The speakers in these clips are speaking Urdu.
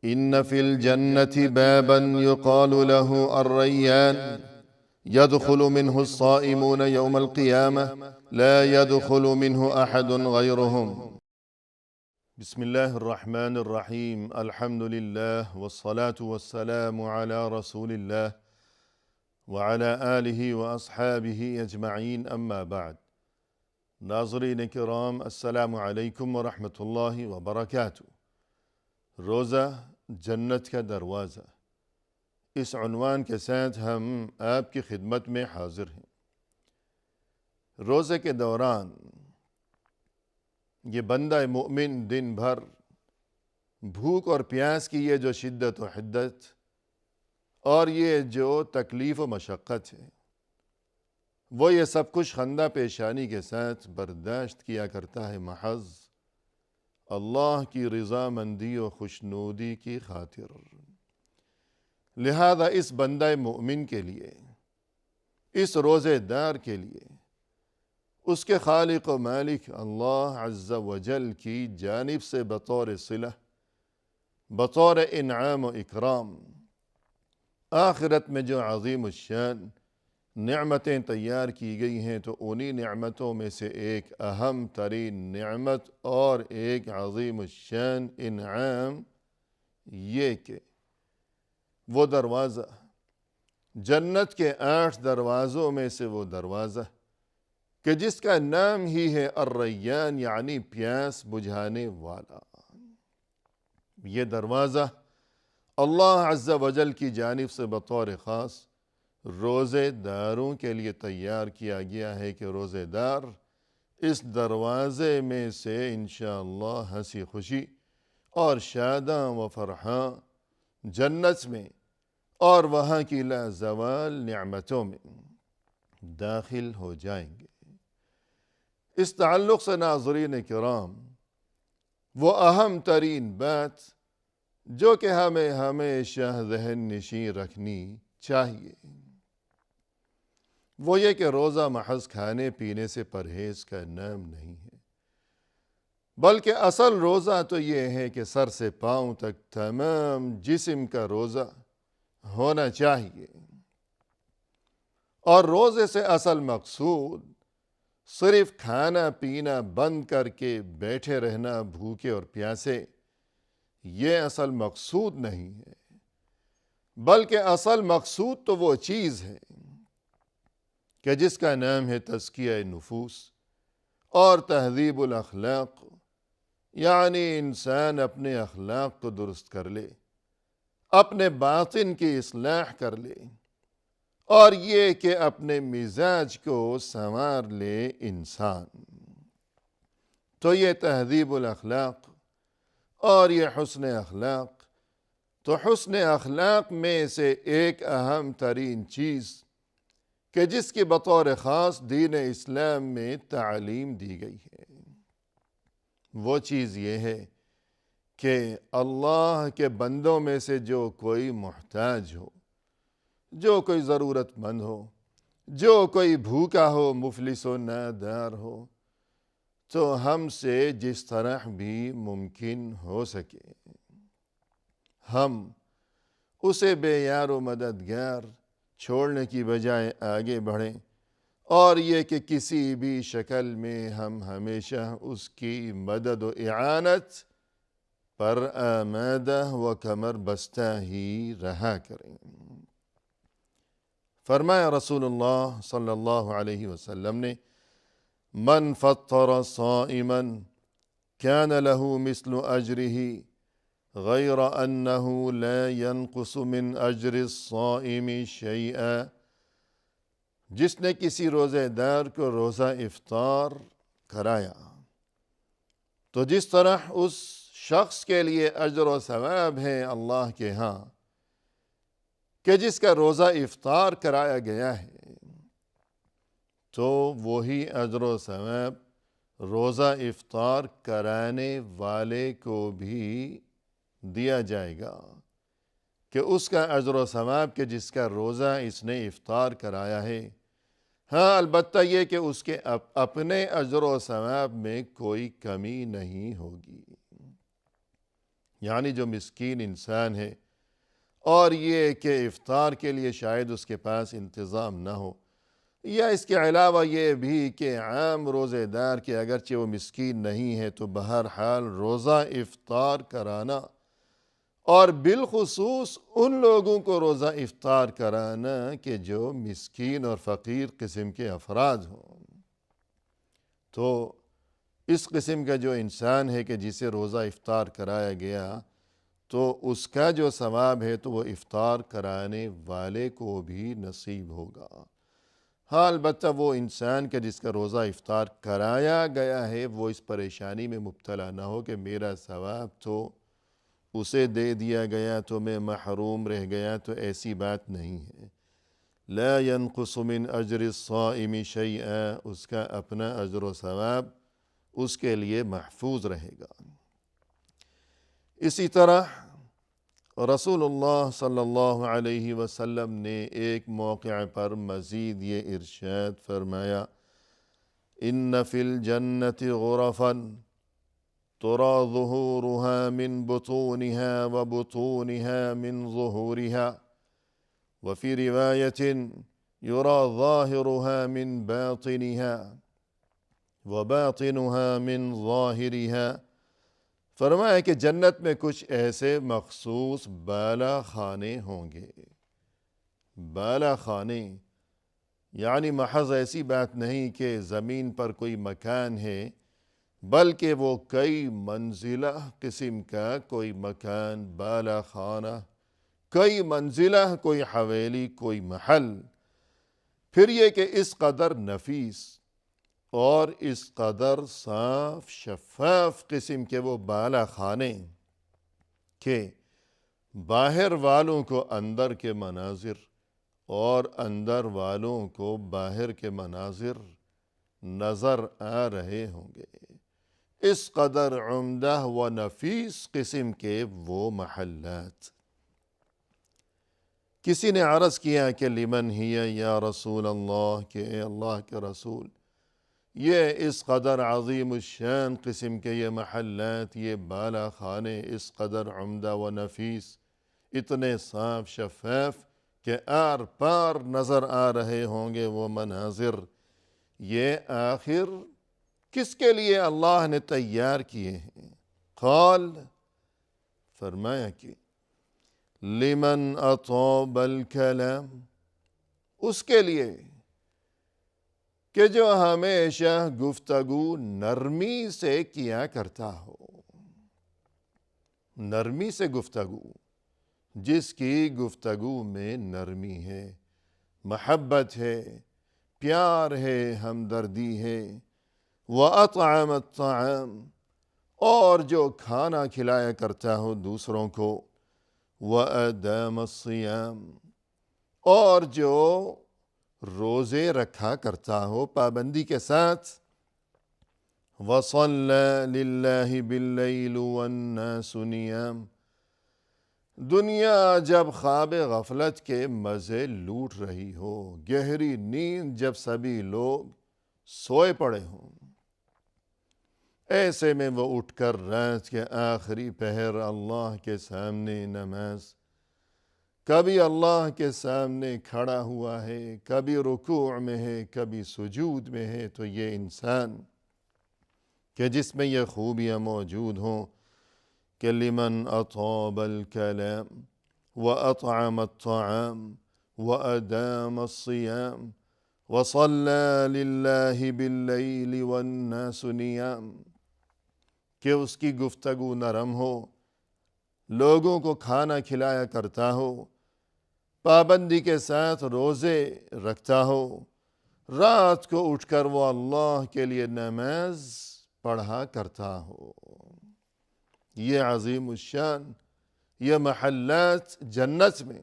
إن في الجنة بابا يقال له الريان يدخل منه الصائمون يوم القيامة لا يدخل منه أحد غيرهم. بسم الله الرحمن الرحيم. الحمد لله والصلاة والسلام على رسول الله وعلى آله وأصحابه أجمعين، أما بعد. ناظرین کرام، السلام علیکم ورحمۃ اللہ وبرکاتہ۔ روزہ جنت کا دروازہ، اس عنوان کے ساتھ ہم آپ کی خدمت میں حاضر ہیں۔ روزے کے دوران یہ بندہ مومن دن بھر بھوک اور پیاس کی یہ جو شدت و حدت اور یہ جو تکلیف و مشقت ہے، وہ یہ سب کچھ خندہ پیشانی کے ساتھ برداشت کیا کرتا ہے، محض اللہ کی رضا مندی و خوشنودی کی خاطر۔ لہذا اس بندہ مومن کے لیے، اس روزے دار کے لیے، اس کے خالق و مالک اللہ عز و جل کی جانب سے بطور صلہ، بطور انعام و اکرام، آخرت میں جو عظیم الشان نعمتیں تیار کی گئی ہیں، تو انہی نعمتوں میں سے ایک اہم ترین نعمت اور ایک عظیم الشان انعام یہ کہ وہ دروازہ، جنت کے 8 دروازوں میں سے وہ دروازہ کہ جس کا نام ہی ہے الریان، یعنی پیاس بجھانے والا، یہ دروازہ اللہ عز و جل کی جانب سے بطور خاص روزے داروں کے لیے تیار کیا گیا ہے کہ روزے دار اس دروازے میں سے انشاءاللہ ہنسی خوشی اور شاداں و فرحاں جنت میں اور وہاں کی لازوال نعمتوں میں داخل ہو جائیں گے۔ اس تعلق سے ناظرین کرام، وہ اہم ترین بات جو کہ ہمیں ہمیشہ ذہن نشین رکھنی چاہیے، وہ یہ کہ روزہ محض کھانے پینے سے پرہیز کا نام نہیں ہے، بلکہ اصل روزہ تو یہ ہے کہ سر سے پاؤں تک تمام جسم کا روزہ ہونا چاہیے۔ اور روزے سے اصل مقصود صرف کھانا پینا بند کر کے بیٹھے رہنا بھوکے اور پیاسے، یہ اصل مقصود نہیں ہے، بلکہ اصل مقصود تو وہ چیز ہے کہ جس کا نام ہے تزکیہ نفوس اور تہذیب الاخلاق، یعنی انسان اپنے اخلاق کو درست کر لے، اپنے باطن کی اصلاح کر لے، اور یہ کہ اپنے مزاج کو سنوار لے انسان۔ تو یہ تہذیب الاخلاق اور یہ حسن اخلاق، تو حسن اخلاق میں سے ایک اہم ترین چیز کہ جس کی بطور خاص دین اسلام میں تعلیم دی گئی ہے، وہ چیز یہ ہے کہ اللہ کے بندوں میں سے جو کوئی محتاج ہو، جو کوئی ضرورت مند ہو، جو کوئی بھوکا ہو، مفلس و نادار ہو، تو ہم سے جس طرح بھی ممکن ہو سکے ہم اسے بے یار و مددگار چھوڑنے کی بجائے آگے بڑھیں، اور یہ کہ کسی بھی شکل میں ہم ہمیشہ اس کی مدد و اعانت پر آمادہ و کمر بستہ ہی رہا کریں۔ فرمایا رسول اللہ صلی اللہ علیہ وسلم نے، من فطر صائما كان له مثل اجرہ غیر انہ لا ينقص من اجر الصائم شیئا۔ جس نے کسی روزے دار کو روزہ افطار کرایا، تو جس طرح اس شخص کے لیے اجر و ثواب ہے اللہ کے ہاں کہ جس کا روزہ افطار کرایا گیا ہے، تو وہی اجر و ثواب روزہ افطار کرانے والے کو بھی دیا جائے گا کہ اس کا اجر و ثواب کہ جس کا روزہ اس نے افطار کرایا ہے۔ ہاں، البتہ یہ کہ اس کے اپنے اجر و ثواب میں کوئی کمی نہیں ہوگی۔ یعنی جو مسکین انسان ہے اور یہ کہ افطار کے لیے شاید اس کے پاس انتظام نہ ہو، یا اس کے علاوہ یہ بھی کہ عام روزے دار کے اگرچہ وہ مسکین نہیں ہے تو بہرحال روزہ افطار کرانا، اور بالخصوص ان لوگوں کو روزہ افطار کرانا کہ جو مسکین اور فقیر قسم کے افراد ہوں، تو اس قسم کا جو انسان ہے کہ جسے روزہ افطار کرایا گیا تو اس کا جو ثواب ہے تو وہ افطار کرانے والے کو بھی نصیب ہوگا۔ ہاں البتہ وہ انسان کا جس کا روزہ افطار کرایا گیا ہے وہ اس پریشانی میں مبتلا نہ ہو کہ میرا ثواب تو اسے دے دیا گیا تو میں محروم رہ گیا، تو ایسی بات نہیں ہے۔ لا ينقص من اجر الصائم شیئا، اس کا اپنا اجر و ثواب اس کے لیے محفوظ رہے گا۔ اسی طرح رسول اللہ صلی اللہ علیہ وسلم نے ایک موقع پر مزید یہ ارشاد فرمایا، ان فی الجنت غرفا ترى ظهورها من بطونها وبطونها من ظهورها، وفي رواية يرى ظاهرها من باطنها وباطنها من ظاهرها۔ فرمایا کہ جنت میں کچھ ایسے مخصوص بالا خانے ہوں گے۔ بالا خانے یعنی محض ایسی بات نہیں کہ زمین پر کوئی مکان ہے، بلکہ وہ کئی منزلہ قسم کا کوئی مکان، بالا خانہ، کئی منزلہ، کوئی حویلی، کوئی محل، پھر یہ کہ اس قدر نفیس اور اس قدر صاف شفاف قسم کے وہ بالا خانے کہ باہر والوں کو اندر کے مناظر اور اندر والوں کو باہر کے مناظر نظر آ رہے ہوں گے۔ اس قدر عمدہ و نفیس قسم کے وہ محلات۔ کسی نے عرض کیا کہ لمن ہی یا رسول اللہ، کہ اے اللہ کے رسول، یہ اس قدر عظیم الشان قسم کے یہ محلات، یہ بالا خانے اس قدر عمدہ و نفیس، اتنے صاف شفاف کہ آر پار نظر آ رہے ہوں گے وہ مناظر، یہ آخر کس کے لیے اللہ نے تیار کیے ہیں؟ قال، فرمایا کہ لمن اطاب الکلام، اس کے لیے کہ جو ہمیشہ گفتگو نرمی سے کیا کرتا ہو۔ نرمی سے گفتگو، جس کی گفتگو میں نرمی ہے، محبت ہے، پیار ہے، ہمدردی ہے۔ وَأَطْعَمَ الطَّعَامَ، اور جو کھانا کھلایا کرتا ہو دوسروں کو۔ وَأَدَامَ الصِّيَامَ، اور جو روزے رکھا کرتا ہو پابندی کے ساتھ۔ وَصَلَّى لِلَّهِ بِاللَّيْلِ وَالنَّاسُ نِيَامٌ، دنیا جب خواب غفلت کے مزے لوٹ رہی ہو، گہری نیند جب سبھی لوگ سوئے پڑے ہوں، ایسے میں وہ اٹھ کر رات کے آخری پہر اللہ کے سامنے نماز، کبھی اللہ کے سامنے کھڑا ہوا ہے، کبھی رکوع میں ہے، کبھی سجود میں ہے، تو یہ انسان کہ جس میں یہ خوبیاں موجود ہوں کہ لمن اطاب الکلام وأطعم الطعام وأدام الصيام وصلى لله بالليل والناس نيام، کہ اس کی گفتگو نرم ہو، لوگوں کو کھانا کھلایا کرتا ہو، پابندی کے ساتھ روزے رکھتا ہو، رات کو اٹھ کر وہ اللہ کے لیے نماز پڑھا کرتا ہو۔ یہ عظیم الشان، یہ محلات جنت میں،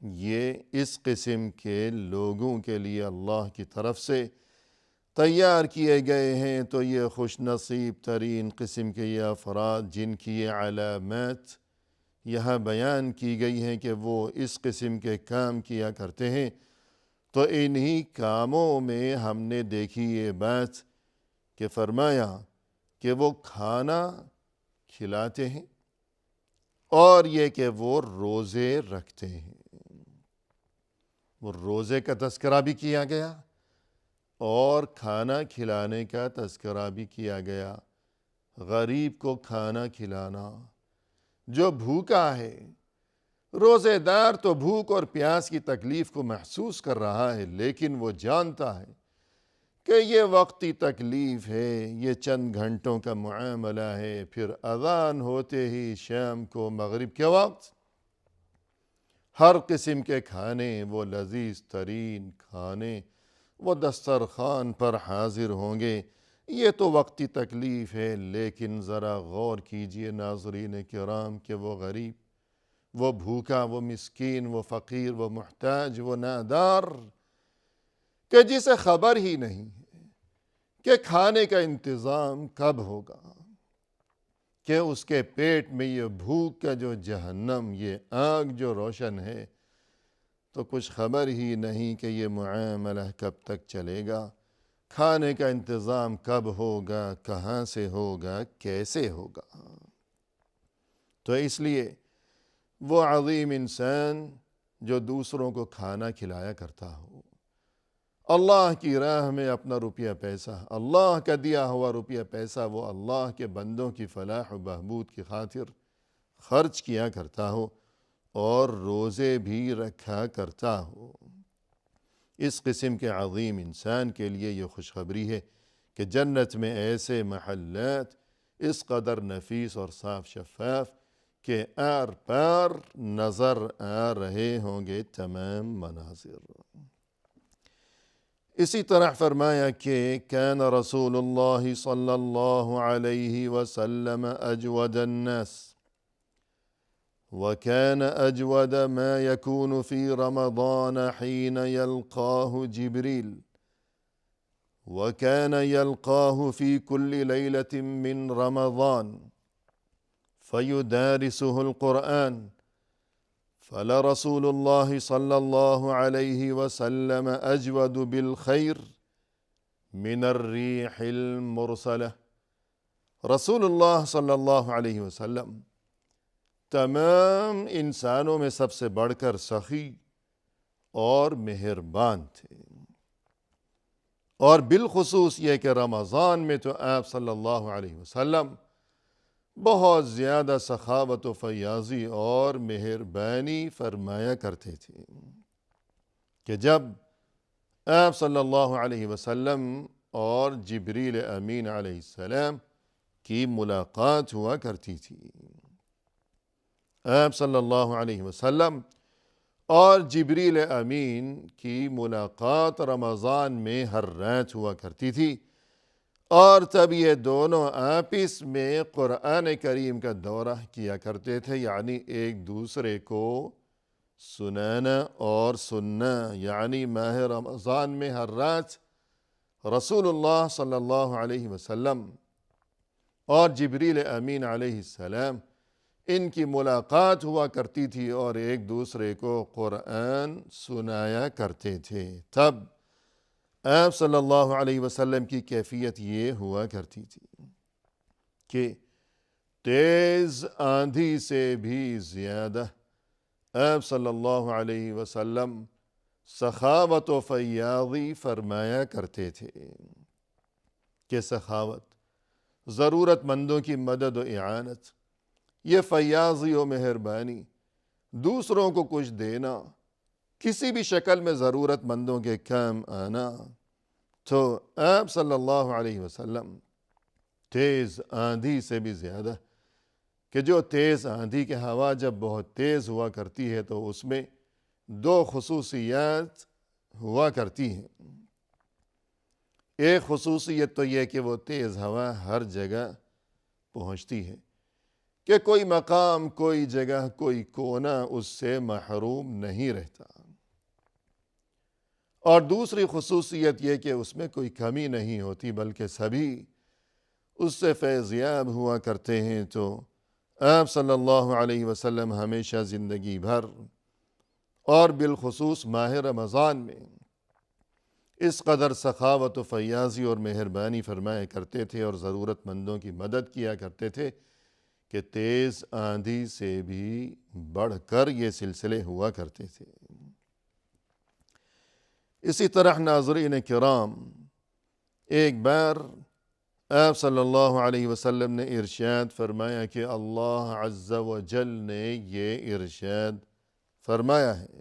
یہ اس قسم کے لوگوں کے لیے اللہ کی طرف سے تیار کیے گئے ہیں۔ تو یہ خوش نصیب ترین قسم کے یہ افراد جن کی یہ علامات یہاں بیان کی گئی ہیں کہ وہ اس قسم کے کام کیا کرتے ہیں، تو انہی کاموں میں ہم نے دیکھی یہ بات کہ فرمایا کہ وہ کھانا کھلاتے ہیں، اور یہ کہ وہ روزے رکھتے ہیں۔ وہ روزے کا تذکرہ بھی کیا گیا اور کھانا کھلانے کا تذکرہ بھی کیا گیا۔ غریب کو کھانا کھلانا، جو بھوکا ہے۔ روزے دار تو بھوک اور پیاس کی تکلیف کو محسوس کر رہا ہے، لیکن وہ جانتا ہے کہ یہ وقتی تکلیف ہے، یہ چند گھنٹوں کا معاملہ ہے، پھر اذان ہوتے ہی شام کو مغرب کے وقت ہر قسم کے کھانے، وہ لذیذ ترین کھانے وہ دسترخوان پر حاضر ہوں گے۔ یہ تو وقتی تکلیف ہے، لیکن ذرا غور کیجئے ناظرین کرام کہ وہ غریب، وہ بھوکا، وہ مسکین، وہ فقیر، وہ محتاج، وہ نادار، کہ جسے خبر ہی نہیں ہے کہ کھانے کا انتظام کب ہوگا، کہ اس کے پیٹ میں یہ بھوک کا جو جہنم، یہ آگ جو روشن ہے، تو کچھ خبر ہی نہیں کہ یہ معاملہ کب تک چلے گا، کھانے کا انتظام کب ہوگا، کہاں سے ہوگا، کیسے ہوگا۔ تو اس لیے وہ عظیم انسان جو دوسروں کو کھانا کھلایا کرتا ہو، اللہ کی راہ میں اپنا روپیہ پیسہ، اللہ کا دیا ہوا روپیہ پیسہ وہ اللہ کے بندوں کی فلاح و بہبود کی خاطر خرچ کیا کرتا ہو اور روزے بھی رکھا کرتا ہو، اس قسم کے عظیم انسان کے لیے یہ خوشخبری ہے کہ جنت میں ایسے محلات اس قدر نفیس اور صاف شفاف کہ آر پار نظر آ رہے ہوں گے تمام مناظر۔ اسی طرح فرمایا کہ کان رسول اللہ صلی اللہ علیہ وسلم اجود الناس وكان أجود ما يكون في رمضان حين يلقاه جبريل وكان يلقاه في كل ليلة من رمضان فيدارسه القرآن فلرسول الله صلى الله عليه وسلم أجود بالخير من الريح المرسلة۔ رسول اللہ صلی اللہ علیہ وسلم تمام انسانوں میں سب سے بڑھ کر سخی اور مہربان تھے، اور بالخصوص یہ کہ رمضان میں تو آپ صلی اللہ علیہ وسلم بہت زیادہ سخاوت و فیاضی اور مہربانی فرمایا کرتے تھے، کہ جب آپ صلی اللہ علیہ وسلم اور جبریل امین علیہ السلام کی ملاقات ہوا کرتی تھی، آپ صلی اللہ علیہ وسلم اور جبریل امین کی ملاقات رمضان میں ہر رات ہوا کرتی تھی، اور تب یہ دونوں آپس میں قرآن کریم کا دورہ کیا کرتے تھے، یعنی ایک دوسرے کو سنانا اور سننا، یعنی ماہ رمضان میں ہر رات رسول اللہ صلی اللہ علیہ وسلم اور جبریل امین علیہ السلام ان کی ملاقات ہوا کرتی تھی اور ایک دوسرے کو قرآن سنایا کرتے تھے۔ تب آپ صلی اللہ علیہ وسلم کی کیفیت یہ ہوا کرتی تھی کہ تیز آندھی سے بھی زیادہ آپ صلی اللہ علیہ وسلم سخاوت و فیاضی فرمایا کرتے تھے، کہ سخاوت، ضرورت مندوں کی مدد و اعانت، یہ فیاضی و مہربانی، دوسروں کو کچھ دینا، کسی بھی شکل میں ضرورت مندوں کے کام آنا، تو آپ صلی اللہ علیہ وسلم تیز آندھی سے بھی زیادہ، کہ جو تیز آندھی کی ہوا جب بہت تیز ہوا کرتی ہے تو اس میں دو خصوصیات ہوا کرتی ہیں۔ ایک خصوصیت تو یہ کہ وہ تیز ہوا ہر جگہ پہنچتی ہے، کہ کوئی مقام، کوئی جگہ، کوئی کونا اس سے محروم نہیں رہتا، اور دوسری خصوصیت یہ کہ اس میں کوئی کمی نہیں ہوتی، بلکہ سبھی اس سے فیضیاب ہوا کرتے ہیں۔ تو آپ صلی اللہ علیہ وسلم ہمیشہ زندگی بھر اور بالخصوص ماہ رمضان میں اس قدر سخاوت و فیاضی اور مہربانی فرمایا کرتے تھے اور ضرورت مندوں کی مدد کیا کرتے تھے کہ تیز آندھی سے بھی بڑھ کر یہ سلسلے ہوا کرتے تھے۔ اسی طرح ناظرین کرام، ایک بار آپ صلی اللہ علیہ وسلم نے ارشاد فرمایا کہ اللہ عز و جل نے یہ ارشاد فرمایا ہے،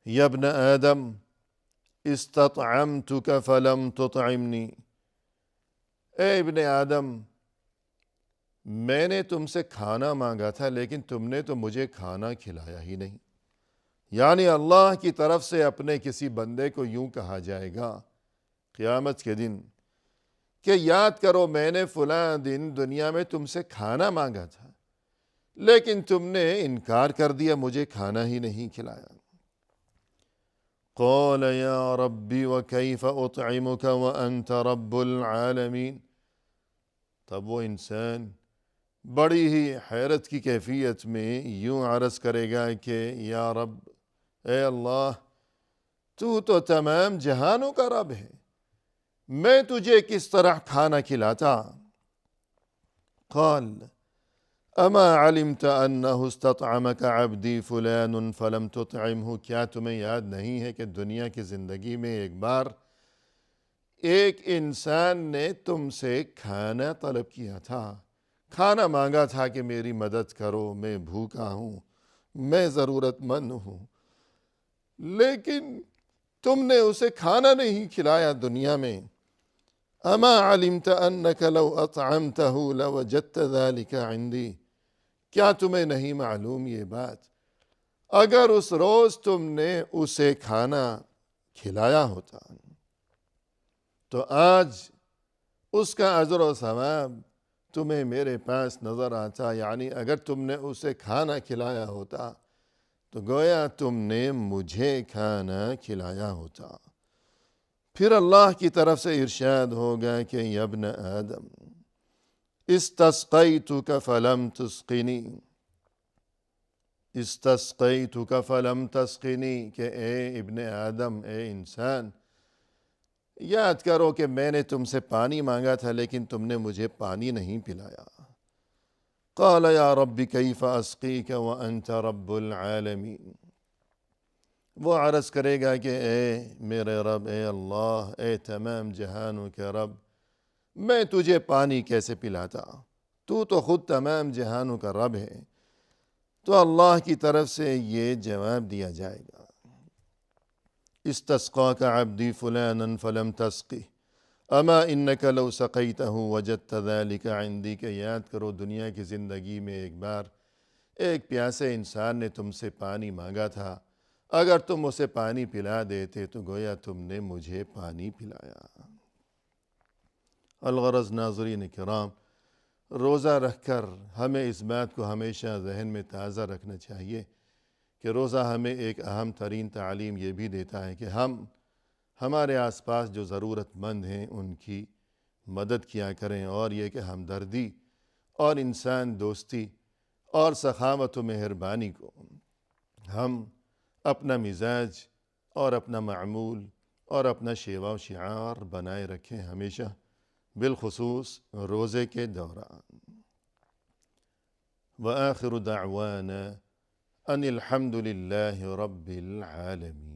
یا ابن آدم استطعمتک فلم تطعمنی، اے ابن آدم میں نے تم سے کھانا مانگا تھا لیکن تم نے تو مجھے کھانا کھلایا ہی نہیں۔ یعنی اللہ کی طرف سے اپنے کسی بندے کو یوں کہا جائے گا قیامت کے دن کہ یاد کرو میں نے فلاں دن دنیا میں تم سے کھانا مانگا تھا لیکن تم نے انکار کر دیا، مجھے کھانا ہی نہیں کھلایا۔ قال یا ربی وکیف اطعمک وانت رب العالمین، تب وہ انسان بڑی ہی حیرت کی کیفیت میں یوں عرض کرے گا کہ یا رب، اے اللہ تو تمام جہانوں کا رب ہے، میں تجھے کس طرح کھانا کھلاتا؟ قال اما علمت انہ استطعمک عبدی فلان فلم تطعمہ، کیا تمہیں یاد نہیں ہے کہ دنیا کی زندگی میں ایک بار ایک انسان نے تم سے کھانا طلب کیا تھا، کھانا مانگا تھا کہ میری مدد کرو، میں بھوکا ہوں، میں ضرورت مند ہوں، لیکن تم نے اسے کھانا نہیں کھلایا دنیا میں۔ اما علمت انک لو اطعمتہ لوجدت ذلک عندی، کیا تمہیں نہیں معلوم یہ بات، اگر اس روز تم نے اسے کھانا کھلایا ہوتا تو آج اس کا اجر و ثواب تمہیں میرے پاس نظر آتا، یعنی اگر تم نے اسے کھانا کھلایا ہوتا تو گویا تم نے مجھے کھانا کھلایا ہوتا۔ پھر اللہ کی طرف سے ارشاد ہوگا کہ یا ابن آدم استسقیتک فلم تسقنی، استسقیتک فلم تسقنی، کہ اے ابن آدم، اے انسان، یاد کرو کہ میں نے تم سے پانی مانگا تھا لیکن تم نے مجھے پانی نہیں پلایا۔ قال یا رب کیف اسقیک وانت رب العالمین، وہ عرض کرے گا کہ اے میرے رب، اے اللہ، اے تمام جہانوں کے رب، میں تجھے پانی کیسے پلاتا، تو خود تمام جہانوں کا رب ہے۔ تو اللہ کی طرف سے یہ جواب دیا جائے گا، استسقاک عبدی فلانا فلم تسقی اما انک لو سقیتہ وجدت ذلک عندی، کہ یاد کرو دنیا کی زندگی میں ایک بار ایک پیاسے انسان نے تم سے پانی مانگا تھا، اگر تم اسے پانی پلا دیتے تو گویا تم نے مجھے پانی پلایا۔ الغرض ناظرین کرام، روزہ رکھ کر ہمیں اس بات کو ہمیشہ ذہن میں تازہ رکھنا چاہیے کہ روزہ ہمیں ایک اہم ترین تعلیم یہ بھی دیتا ہے کہ ہم ہمارے آس پاس جو ضرورت مند ہیں ان کی مدد کیا کریں، اور یہ کہ ہمدردی اور انسان دوستی اور سخاوت و مہربانی کو ہم اپنا مزاج اور اپنا معمول اور اپنا شیوا و شعار بنائے رکھیں ہمیشہ، بالخصوص روزے کے دوران۔ وآخر دعوانا ان الحمد للہ رب العالمین۔